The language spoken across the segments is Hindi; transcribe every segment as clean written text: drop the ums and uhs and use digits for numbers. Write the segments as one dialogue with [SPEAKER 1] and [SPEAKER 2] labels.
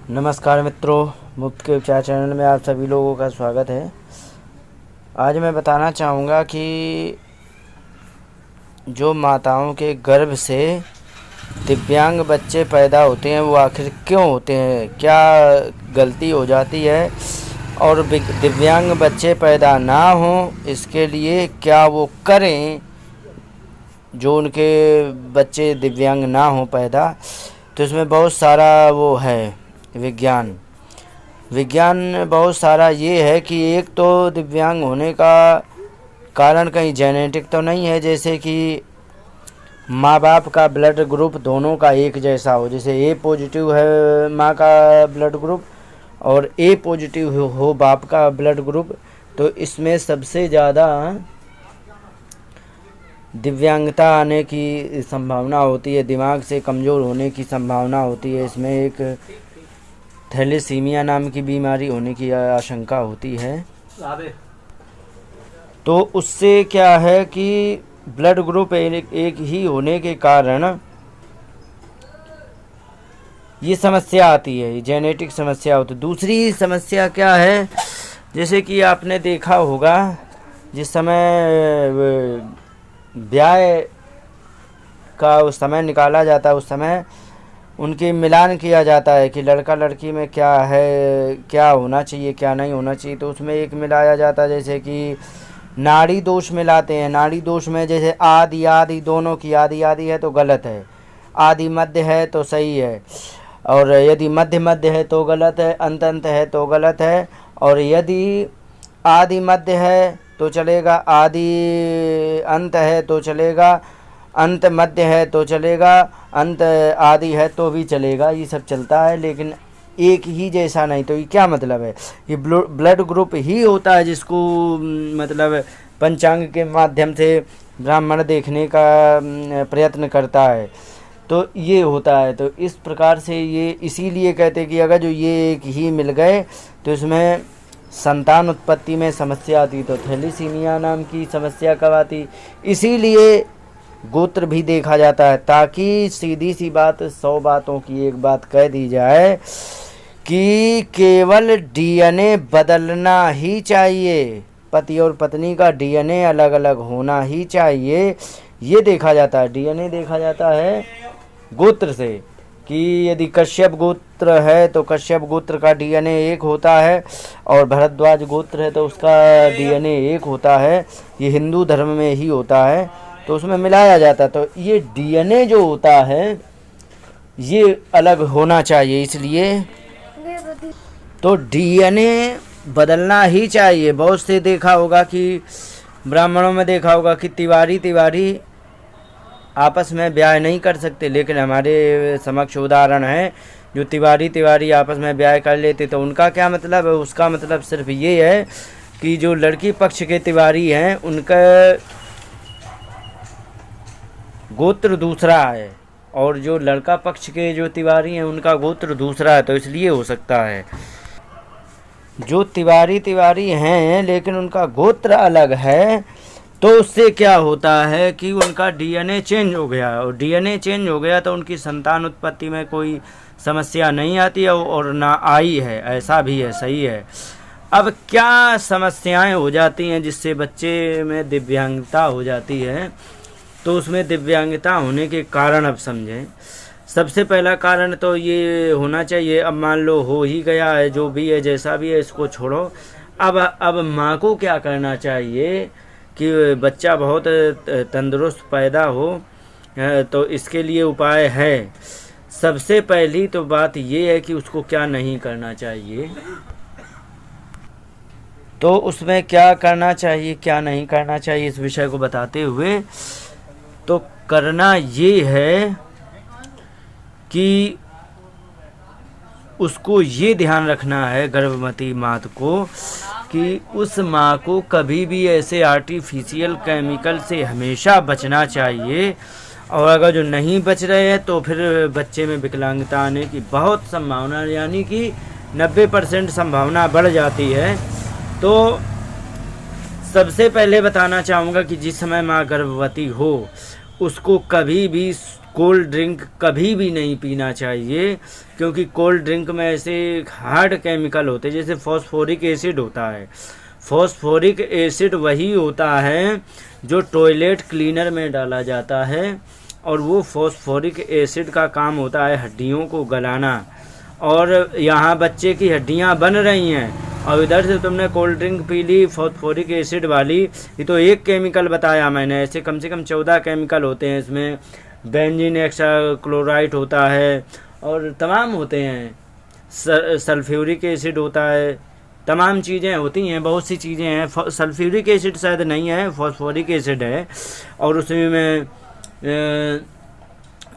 [SPEAKER 1] नमस्कार मित्रों, मुफ्त के उपचार चैनल में आप सभी लोगों का स्वागत है। आज मैं बताना चाहूँगा कि जो माताओं के गर्भ से दिव्यांग बच्चे पैदा होते हैं वो आखिर क्यों होते हैं, क्या गलती हो जाती है और दिव्यांग बच्चे पैदा ना हों इसके लिए क्या वो करें जो उनके बच्चे दिव्यांग ना हों पैदा। तो इसमें बहुत सारा वो है विज्ञान बहुत सारा ये है कि एक तो दिव्यांग होने का कारण कहीं जेनेटिक तो नहीं है, जैसे कि माँ बाप का ब्लड ग्रुप दोनों का एक जैसा हो, जैसे ए पॉजिटिव है माँ का ब्लड ग्रुप और ए पॉजिटिव हो बाप का ब्लड ग्रुप, तो इसमें सबसे ज़्यादा दिव्यांगता आने की संभावना होती है, दिमाग से कमज़ोर होने की संभावना होती है। इसमें एक थैलेसीमिया नाम की बीमारी होने की आशंका होती है। तो उससे क्या है कि ब्लड ग्रुप एक ही होने के कारण ये समस्या आती है, ये जेनेटिक समस्या होती है। दूसरी समस्या क्या है, जैसे कि आपने देखा होगा जिस समय ब्याह का उस समय निकाला जाता है उस समय उनके मिलान किया जाता है कि लड़का लड़की में क्या है, क्या होना चाहिए क्या नहीं होना चाहिए। तो उसमें एक मिलाया जाता है, जैसे कि नाड़ी दोष मिलाते हैं। नाड़ी दोष में जैसे आदि आदि दोनों की आदि आदि है तो गलत है, आदि मध्य है तो सही है, और यदि मध्य मध्य है तो गलत है, अंत अंत है तो गलत है, और यदि आदि मध्य है तो चलेगा, आदि अंत है तो चलेगा, अंत मध्य है तो चलेगा, अंत आदि है तो भी चलेगा, ये सब चलता है। लेकिन एक ही जैसा नहीं, तो ये क्या मतलब है, ये ब्लड ग्रुप ही होता है जिसको मतलब पंचांग के माध्यम से ब्राह्मण देखने का प्रयत्न करता है, तो ये होता है। तो इस प्रकार से ये इसीलिए कहते हैं कि अगर जो ये एक ही मिल गए तो इसमें संतान उत्पत्ति में समस्या आती, तो थैलेसीमिया नाम की समस्या कब आती। इसीलिए गोत्र भी देखा जाता है, ताकि सीधी सी बात 100 बातों की एक बात कह दी जाए कि केवल डीएनए बदलना ही चाहिए, पति और पत्नी का डीएनए अलग अलग होना ही चाहिए, ये देखा जाता है। डीएनए देखा जाता है गोत्र से कि यदि कश्यप गोत्र है तो कश्यप गोत्र का डीएनए एक होता है, और भरद्वाज गोत्र है तो उसका डीएनए एक होता है। ये हिंदू धर्म में ही होता है, तो उसमें मिलाया जाता है। तो ये डीएनए जो होता है ये अलग होना चाहिए, इसलिए तो डीएनए बदलना ही चाहिए। बहुत से देखा होगा कि ब्राह्मणों में देखा होगा कि तिवारी आपस में ब्याह नहीं कर सकते, लेकिन हमारे समक्ष उदाहरण है जो तिवारी आपस में ब्याह कर लेते। तो उनका क्या मतलब है, उसका मतलब सिर्फ ये है कि जो लड़की पक्ष के तिवारी हैं उनका गोत्र दूसरा है, और जो लड़का पक्ष के जो तिवारी हैं उनका गोत्र दूसरा है, तो इसलिए हो सकता है। जो तिवारी हैं लेकिन उनका गोत्र अलग है, तो उससे क्या होता है कि उनका डीएनए चेंज हो गया, और डीएनए चेंज हो गया तो उनकी संतान उत्पत्ति में कोई समस्या नहीं आती है, और ना आई है, ऐसा भी है, सही है। अब क्या समस्याएं हो जाती हैं जिससे बच्चे में दिव्यांगता हो जाती है, तो उसमें दिव्यांगता होने के कारण अब समझें। सबसे पहला कारण तो ये होना चाहिए, अब मान लो हो ही गया है, जो भी है जैसा भी है इसको छोड़ो। अब माँ को क्या करना चाहिए कि बच्चा बहुत तंदुरुस्त पैदा हो, तो इसके लिए उपाय है। सबसे पहली तो बात ये है कि उसको क्या नहीं करना चाहिए, तो उसमें क्या करना चाहिए क्या नहीं करना चाहिए इस विषय को बताते हुए, तो करना ये है कि उसको ये ध्यान रखना है गर्भवती माँ को कि उस माँ को कभी भी ऐसे आर्टिफिशियल केमिकल से हमेशा बचना चाहिए, और अगर जो नहीं बच रहे हैं तो फिर बच्चे में विकलांगता आने की बहुत संभावना, यानी कि 90% संभावना बढ़ जाती है। तो सबसे पहले बताना चाहूँगा कि जिस समय माँ गर्भवती हो उसको कभी भी कोल्ड ड्रिंक कभी भी नहीं पीना चाहिए, क्योंकि कोल्ड ड्रिंक में ऐसे हार्ड केमिकल होते हैं, जैसे फॉस्फोरिक एसिड होता है। फॉस्फोरिक एसिड वही होता है जो टॉयलेट क्लीनर में डाला जाता है, और वो फॉस्फोरिक एसिड का काम होता है हड्डियों को गलाना। और यहाँ बच्चे की हड्डियाँ बन रही हैं और इधर से तुमने कोल्ड ड्रिंक पी ली फॉस्फोरिक एसिड वाली। ये तो एक केमिकल बताया मैंने, ऐसे कम से कम 14 केमिकल होते हैं इसमें। बेंजीन एक्सा क्लोराइड होता है और तमाम होते हैं, सल्फ्यूरिक एसिड होता है, तमाम चीज़ें होती हैं, बहुत सी चीज़ें हैं। सल्फ्यूरिक एसिड शायद नहीं है, फॉस्फोरिक एसिड है। और उसमें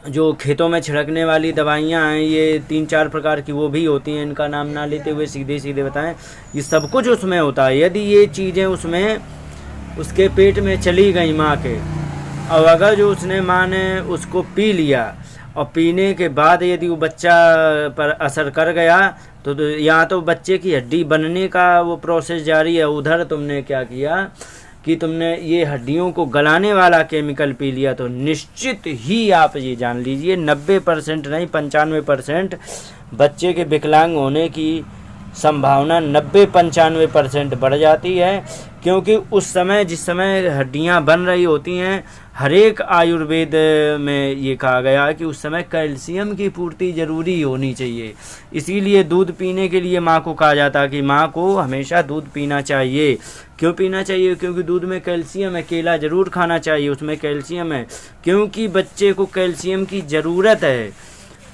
[SPEAKER 1] जो खेतों में छिड़कने वाली दवाइयाँ हैं, ये 3-4 प्रकार की वो भी होती हैं, इनका नाम ना लेते हुए सीधे सीधे बताएं, ये सब कुछ उसमें होता है। यदि ये चीज़ें उसमें उसके पेट में चली गई माँ के, और अगर जो उसने माँ ने उसको पी लिया और पीने के बाद यदि वो बच्चा पर असर कर गया तो यहाँ तो बच्चे की हड्डी बनने का वो प्रोसेस जारी है, उधर तुमने क्या किया कि तुमने ये हड्डियों को गलाने वाला केमिकल पी लिया, तो निश्चित ही आप ये जान लीजिए 90% नहीं 95% बच्चे के विकलांग होने की संभावना 90-95% बढ़ जाती है। क्योंकि उस समय जिस समय हड्डियां बन रही होती हैं, हर एक आयुर्वेद में ये कहा गया है कि उस समय कैल्शियम की पूर्ति ज़रूरी होनी चाहिए। इसीलिए दूध पीने के लिए माँ को कहा जाता है कि माँ को हमेशा दूध पीना चाहिए। क्यों पीना चाहिए? क्योंकि दूध में कैल्शियम है। केला ज़रूर खाना चाहिए, उसमें कैल्शियम है, क्योंकि बच्चे को कैल्शियम की ज़रूरत है।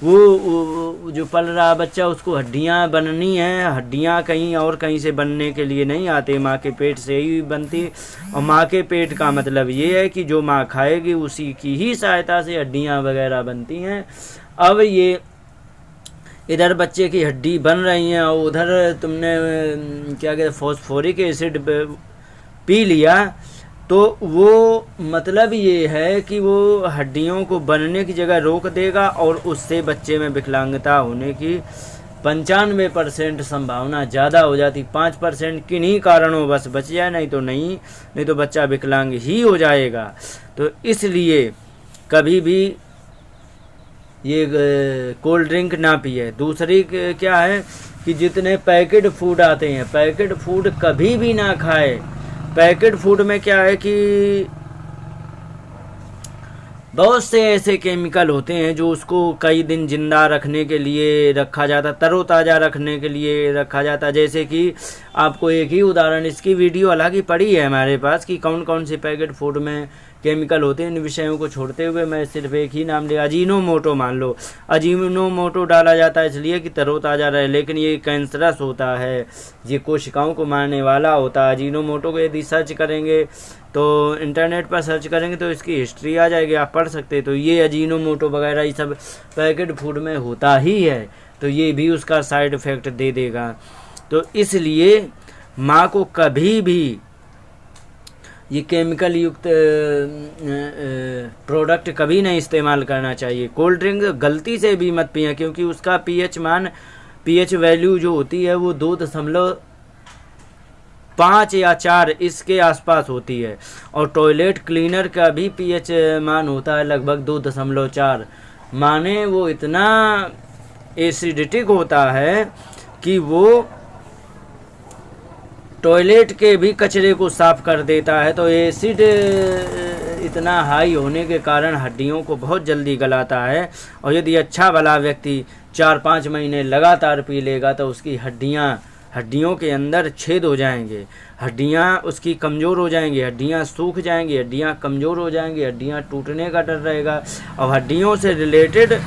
[SPEAKER 1] वो जो पल रहा बच्चा, उसको हड्डियाँ बननी हैं, हड्डियाँ कहीं और कहीं से बनने के लिए नहीं आते, माँ के पेट से ही बनती। और माँ के पेट का मतलब ये है कि जो माँ खाएगी उसी की ही सहायता से हड्डियाँ वगैरह बनती हैं। अब ये इधर बच्चे की हड्डी बन रही हैं और उधर तुमने क्या कहते फॉस्फोरिक एसिड पी लिया, तो वो मतलब ये है कि वो हड्डियों को बनने की जगह रोक देगा और उससे बच्चे में विकलांगता होने की 95% संभावना ज़्यादा हो जाती। 5% किन्हीं कारणों बस बच जाए, नहीं तो बच्चा विकलांग ही हो जाएगा। तो इसलिए कभी भी ये कोल्ड ड्रिंक ना पिए। दूसरी क्या है कि जितने पैकेट फूड आते हैं, पैकेट फूड कभी भी ना खाए। पैकेट फूड में क्या है कि बहुत से ऐसे केमिकल होते हैं जो उसको कई दिन जिंदा रखने के लिए रखा जाता, तरोताज़ा रखने के लिए रखा जाता। जैसे कि आपको एक ही उदाहरण, इसकी वीडियो अलग ही पड़ी है हमारे पास कि कौन कौन से पैकेट फूड में केमिकल होते हैं। इन विषयों को छोड़ते हुए मैं सिर्फ एक ही नाम ले, अजीनोमोटो मान लो। अजीनोमोटो डाला जाता है इसलिए कि तरोताज़ा रहे, लेकिन ये कैंसरस होता है, ये कोशिकाओं को मारने वाला होता है। अजीनोमोटो को यदि सर्च करेंगे तो इंटरनेट पर सर्च करेंगे तो इसकी हिस्ट्री आ जाएगी, आप पढ़ सकते हैं। तो ये अजीनोमोटो वगैरह ये सब पैकेट फूड में होता ही है, तो ये भी उसका साइड इफ़ेक्ट दे देगा। तो इसलिए माँ को कभी भी ये केमिकल युक्त प्रोडक्ट कभी नहीं इस्तेमाल करना चाहिए। कोल्ड ड्रिंक गलती से भी मत पिए, क्योंकि उसका पीएच वैल्यू जो होती है वो 2.5 या 4 इसके आसपास होती है, और टॉयलेट क्लीनर का भी पीएच मान होता है लगभग 2.4। माने वो इतना एसिडिटिक होता है कि वो टॉयलेट के भी कचरे को साफ कर देता है। तो एसिड इतना हाई होने के कारण हड्डियों को बहुत जल्दी गलाता है, और यदि अच्छा भला व्यक्ति 4-5 महीने लगातार पी लेगा तो उसकी हड्डियों के अंदर छेद हो जाएंगे, हड्डियां उसकी कमज़ोर हो जाएंगी, हड्डियां सूख जाएंगी, हड्डियां कमज़ोर हो जाएंगी, हड्डियां टूटने का डर रहेगा, और हड्डियों से रिलेटेड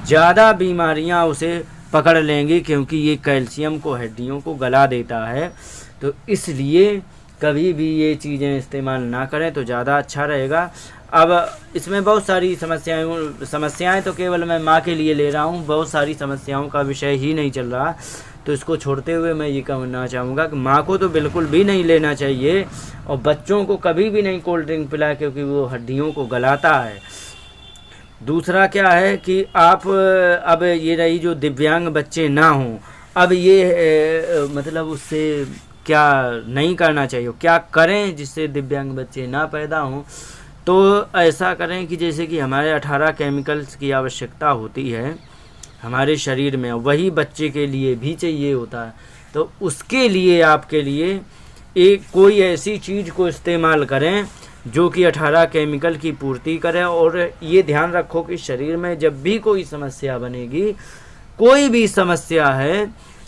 [SPEAKER 1] ज़्यादा बीमारियां उसे पकड़ लेंगी, क्योंकि ये कैल्शियम को हड्डियों को गला देता है। तो इसलिए कभी भी ये चीज़ें इस्तेमाल ना करें तो ज़्यादा अच्छा रहेगा। अब इसमें बहुत सारी समस्याएं तो केवल मैं माँ के लिए ले रहा हूँ, बहुत सारी समस्याओं का विषय ही नहीं चल रहा। तो इसको छोड़ते हुए मैं ये कहना चाहूँगा कि माँ को तो बिल्कुल भी नहीं लेना चाहिए, और बच्चों को कभी भी नहीं कोल्ड ड्रिंक पिलाए, क्योंकि वो हड्डियों को गलाता है। दूसरा क्या है कि आप अब ये रही जो दिव्यांग बच्चे ना हों, अब ये मतलब उससे क्या नहीं करना चाहिए, क्या करें जिससे दिव्यांग बच्चे ना पैदा हों। तो ऐसा करें कि जैसे कि हमारे 18 केमिकल्स की आवश्यकता होती है हमारे शरीर में, वही बच्चे के लिए भी चाहिए होता है। तो उसके लिए आपके लिए एक कोई ऐसी चीज़ को इस्तेमाल करें जो कि 18 केमिकल की पूर्ति करें। और ये ध्यान रखो कि शरीर में जब भी कोई समस्या बनेगी, कोई भी समस्या है,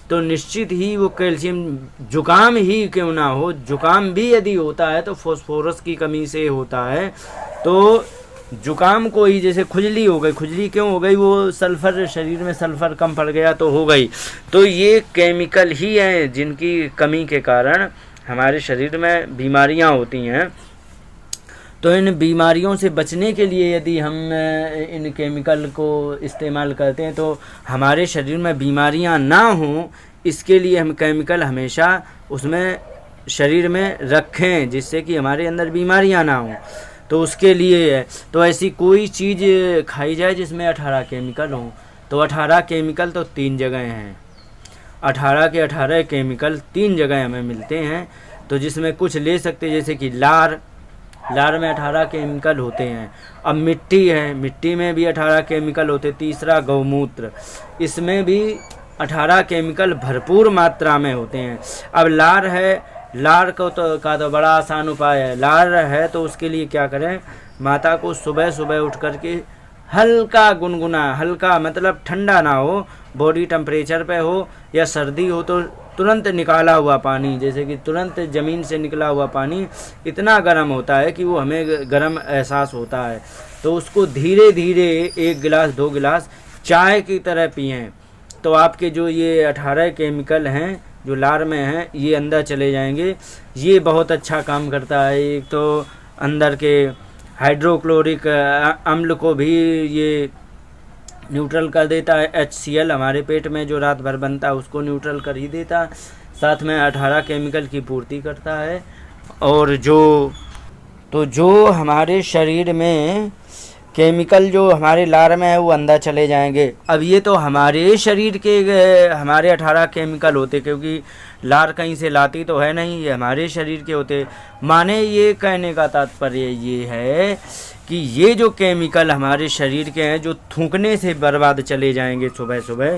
[SPEAKER 1] तो निश्चित ही वो कैल्शियम, जुकाम ही क्यों ना हो, जुकाम भी यदि होता है तो फास्फोरस की कमी से होता है। तो जुकाम को ही, जैसे खुजली हो गई, खुजली क्यों हो गई, वो सल्फ़र, शरीर में सल्फ़र कम पड़ गया तो हो गई। तो ये केमिकल ही हैं जिनकी कमी के कारण हमारे शरीर में बीमारियां होती हैं। तो इन बीमारियों से बचने के लिए यदि हम इन केमिकल को इस्तेमाल करते हैं तो हमारे शरीर में बीमारियां ना हों, इसके लिए हम केमिकल हमेशा उसमें शरीर में रखें जिससे कि हमारे अंदर बीमारियां ना हों। तो उसके लिए है, तो ऐसी कोई चीज़ खाई जाए जिसमें 18 केमिकल हों। तो 18 केमिकल तो 3 जगह हैं, 18 के 18 केमिकल 3 जगह हमें मिलते हैं। तो जिसमें कुछ ले सकते, जैसे कि लार में 18 केमिकल होते हैं। अब मिट्टी है, मिट्टी में भी 18 केमिकल होते। तीसरा गौमूत्र, इसमें भी 18 केमिकल भरपूर मात्रा में होते हैं। अब लार है, लार को तो बड़ा आसान उपाय है। लार है तो उसके लिए क्या करें, माता को सुबह सुबह उठ करके हल्का गुनगुना, हल्का मतलब ठंडा ना हो, बॉडी टेम्परेचर पे हो, या सर्दी हो तो तुरंत निकाला हुआ पानी, जैसे कि तुरंत ज़मीन से निकला हुआ पानी इतना गर्म होता है कि वो हमें गर्म एहसास होता है। तो उसको धीरे धीरे 1 गिलास 2 गिलास चाय की तरह पिएं। तो आपके जो ये 18 केमिकल हैं जो लार में हैं, ये अंदर चले जाएंगे। ये बहुत अच्छा काम करता है। एक तो अंदर के हाइड्रोक्लोरिक अम्ल को भी ये न्यूट्रल कर देता है। HCl हमारे पेट में जो रात भर बनता है उसको न्यूट्रल कर ही देता है। साथ में 18 केमिकल की पूर्ति करता है। और जो हमारे शरीर में केमिकल जो हमारे लार में है वो अंदर चले जाएंगे। अब ये तो हमारे शरीर के हमारे 18 केमिकल होते, क्योंकि लार कहीं से लाती तो है नहीं, ये हमारे शरीर के होते। माने ये कहने का तात्पर्य ये है कि ये जो केमिकल हमारे शरीर के हैं जो थूकने से बर्बाद चले जाएंगे सुबह सुबह,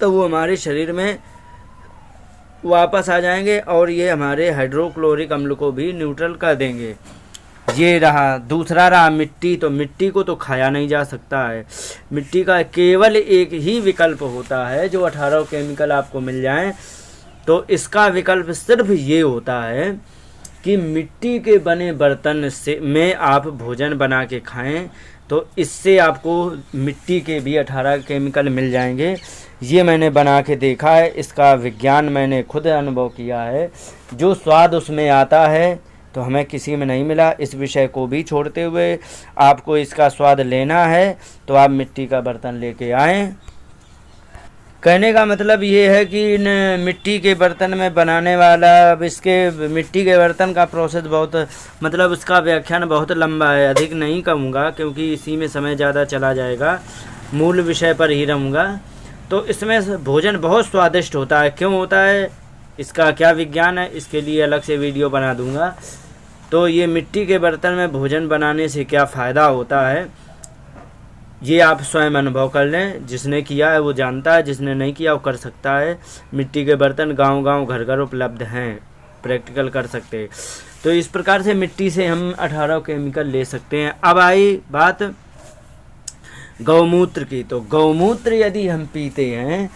[SPEAKER 1] तो वो हमारे शरीर में वापस आ जाएंगे और ये हमारे हाइड्रोक्लोरिक अम्ल को भी न्यूट्रल कर देंगे। ये रहा। दूसरा रहा मिट्टी। तो मिट्टी को तो खाया नहीं जा सकता है। मिट्टी का केवल एक ही विकल्प होता है, जो 18 केमिकल आपको मिल जाएं तो इसका विकल्प सिर्फ ये होता है कि मिट्टी के बने बर्तन से में आप भोजन बना के खाएं। तो इससे आपको मिट्टी के भी 18 केमिकल मिल जाएंगे। ये मैंने बना के देखा है, इसका विज्ञान मैंने खुद अनुभव किया है। जो स्वाद उसमें आता है तो हमें किसी में नहीं मिला। इस विषय को भी छोड़ते हुए आपको इसका स्वाद लेना है तो आप मिट्टी का बर्तन लेके आएँ। कहने का मतलब ये है कि इन मिट्टी के बर्तन में बनाने वाला, अब इसके मिट्टी के बर्तन का प्रोसेस बहुत, मतलब उसका व्याख्यान बहुत लंबा है, अधिक नहीं कहूँगा क्योंकि इसी में समय ज़्यादा चला जाएगा। मूल विषय पर ही रहूँगा। तो इसमें भोजन बहुत स्वादिष्ट होता है। क्यों होता है, इसका क्या विज्ञान है, इसके लिए अलग से वीडियो बना दूँगा। तो ये मिट्टी के बर्तन में भोजन बनाने से क्या फ़ायदा होता है ये आप स्वयं अनुभव कर लें। जिसने किया है वो जानता है, जिसने नहीं किया वो कर सकता है। मिट्टी के बर्तन गांव-गांव घर-घर उपलब्ध हैं, प्रैक्टिकल कर सकते हैं। तो इस प्रकार से मिट्टी से हम 18 केमिकल ले सकते हैं। अब आई बात गौमूत्र की। तो गौमूत्र यदि हम पीते हैं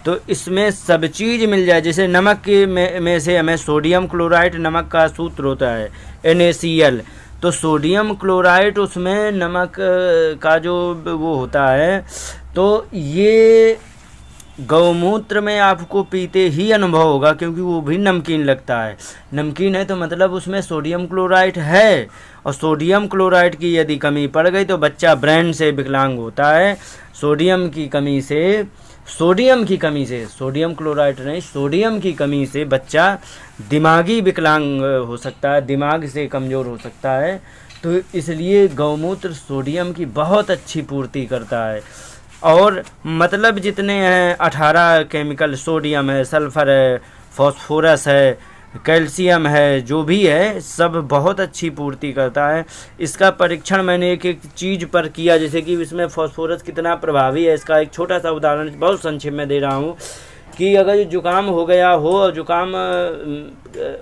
[SPEAKER 1] तो इसमें सब चीज़ मिल जाए। जैसे नमक के में से हमें सोडियम क्लोराइड, नमक का सूत्र होता है NaCl। तो सोडियम क्लोराइड उसमें नमक का जो वो होता है, तो ये गौमूत्र में आपको पीते ही अनुभव होगा, क्योंकि वो भी नमकीन लगता है। नमकीन है तो मतलब उसमें सोडियम क्लोराइड है, और सोडियम क्लोराइड की यदि कमी पड़ गई तो बच्चा ब्रेन से विकलांग होता है। सोडियम की कमी से, सोडियम क्लोराइड नहीं, सोडियम की कमी से बच्चा दिमागी विकलांग हो सकता है, दिमाग से कमज़ोर हो सकता है। तो इसलिए गौमूत्र सोडियम की बहुत अच्छी पूर्ति करता है। और मतलब जितने हैं 18 केमिकल, सोडियम है, सल्फ़र है, फास्फोरस है, कैल्शियम है, जो भी है सब बहुत अच्छी पूर्ति करता है। इसका परीक्षण मैंने एक एक चीज़ पर किया, जैसे कि इसमें फास्फोरस कितना प्रभावी है। इसका एक छोटा सा उदाहरण बहुत संक्षेप में दे रहा हूँ कि अगर जुकाम हो गया हो, और जुकाम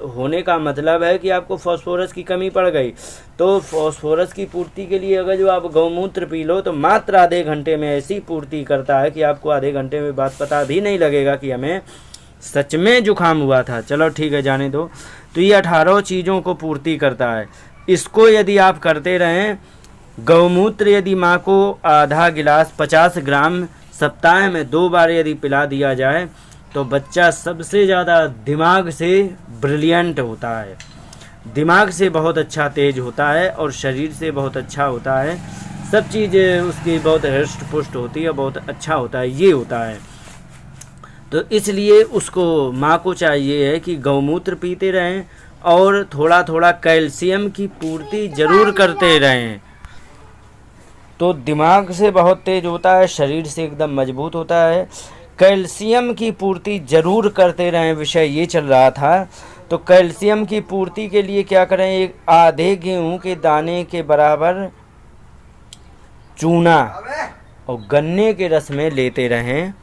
[SPEAKER 1] होने का मतलब है कि आपको फास्फोरस की कमी पड़ गई, तो फास्फोरस की पूर्ति के लिए अगर जो आप गौमूत्र पी लो तो मात्र आधे घंटे में ऐसी पूर्ति करता है कि आपको आधे घंटे में बात पता भी नहीं लगेगा कि हमें सच में जुकाम हुआ था। चलो ठीक है, जाने दो। तो ये 18 चीज़ों को पूर्ति करता है। इसको यदि आप करते रहें, गौमूत्र यदि माँ को आधा गिलास 50 ग्राम सप्ताह में 2 बार यदि पिला दिया जाए तो बच्चा सबसे ज़्यादा दिमाग से ब्रिलियंट होता है, दिमाग से बहुत अच्छा तेज होता है और शरीर से बहुत अच्छा होता है। सब चीज़ उसकी बहुत हृष्ट पुष्ट होती है, बहुत अच्छा होता है, ये होता है। तो इसलिए उसको, माँ को चाहिए है कि गौमूत्र पीते रहें और थोड़ा थोड़ा कैल्शियम की पूर्ति ज़रूर करते रहें, तो दिमाग से बहुत तेज होता है, शरीर से एकदम मजबूत होता है। कैल्शियम की पूर्ति ज़रूर करते रहें, विषय ये चल रहा था। तो कैल्शियम की पूर्ति के लिए क्या करें, एक आधे गेहूं के दाने के बराबर चूना और गन्ने के रस में लेते रहें।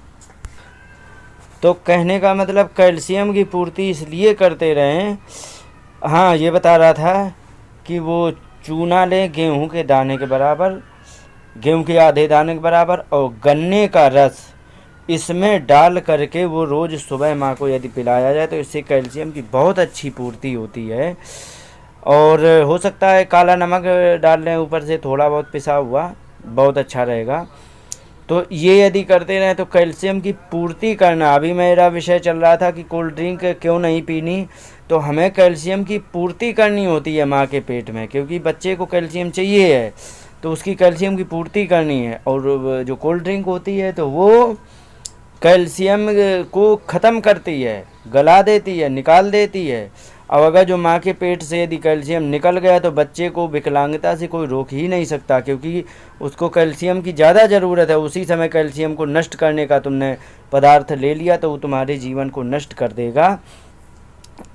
[SPEAKER 1] तो कहने का मतलब कैल्शियम की पूर्ति इसलिए करते रहें, हाँ ये बता रहा था कि वो चूना लें गेहूं के दाने के बराबर, गेहूं के आधे दाने के बराबर, और गन्ने का रस इसमें डाल करके वो रोज़ सुबह माँ को यदि पिलाया जाए तो इससे कैल्शियम की बहुत अच्छी पूर्ति होती है। और हो सकता है काला नमक डाल लें ऊपर से, थोड़ा बहुत पिसा हुआ, बहुत अच्छा रहेगा। तो ये यदि करते रहें तो कैल्शियम की पूर्ति करना। अभी मेरा विषय चल रहा था कि कोल्ड ड्रिंक क्यों नहीं पीनी, तो हमें कैल्शियम की पूर्ति करनी होती है माँ के पेट में, क्योंकि बच्चे को कैल्शियम चाहिए है, तो उसकी कैल्शियम की पूर्ति करनी है। और जो कोल्ड ड्रिंक होती है तो वो कैल्शियम को ख़त्म करती है, गला देती है, निकाल देती है। अब अगर जो माँ के पेट से यदि कैल्शियम निकल गया तो बच्चे को विकलांगता से कोई रोक ही नहीं सकता, क्योंकि उसको कैल्शियम की ज़्यादा ज़रूरत है। उसी समय कैल्शियम को नष्ट करने का तुमने पदार्थ ले लिया तो वो तुम्हारे जीवन को नष्ट कर देगा।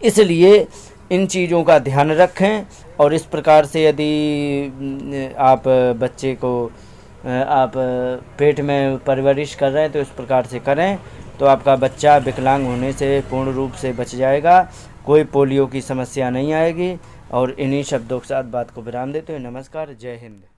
[SPEAKER 1] इसलिए इन चीज़ों का ध्यान रखें, और इस प्रकार से यदि आप बच्चे को आप पेट में परवरिश कर रहे हैं तो इस प्रकार से करें तो आपका बच्चा विकलांग होने से पूर्ण रूप से बच जाएगा, कोई पोलियो की समस्या नहीं आएगी। और इन्हीं शब्दों के साथ बात को विराम देते हुए नमस्कार, जय हिंद।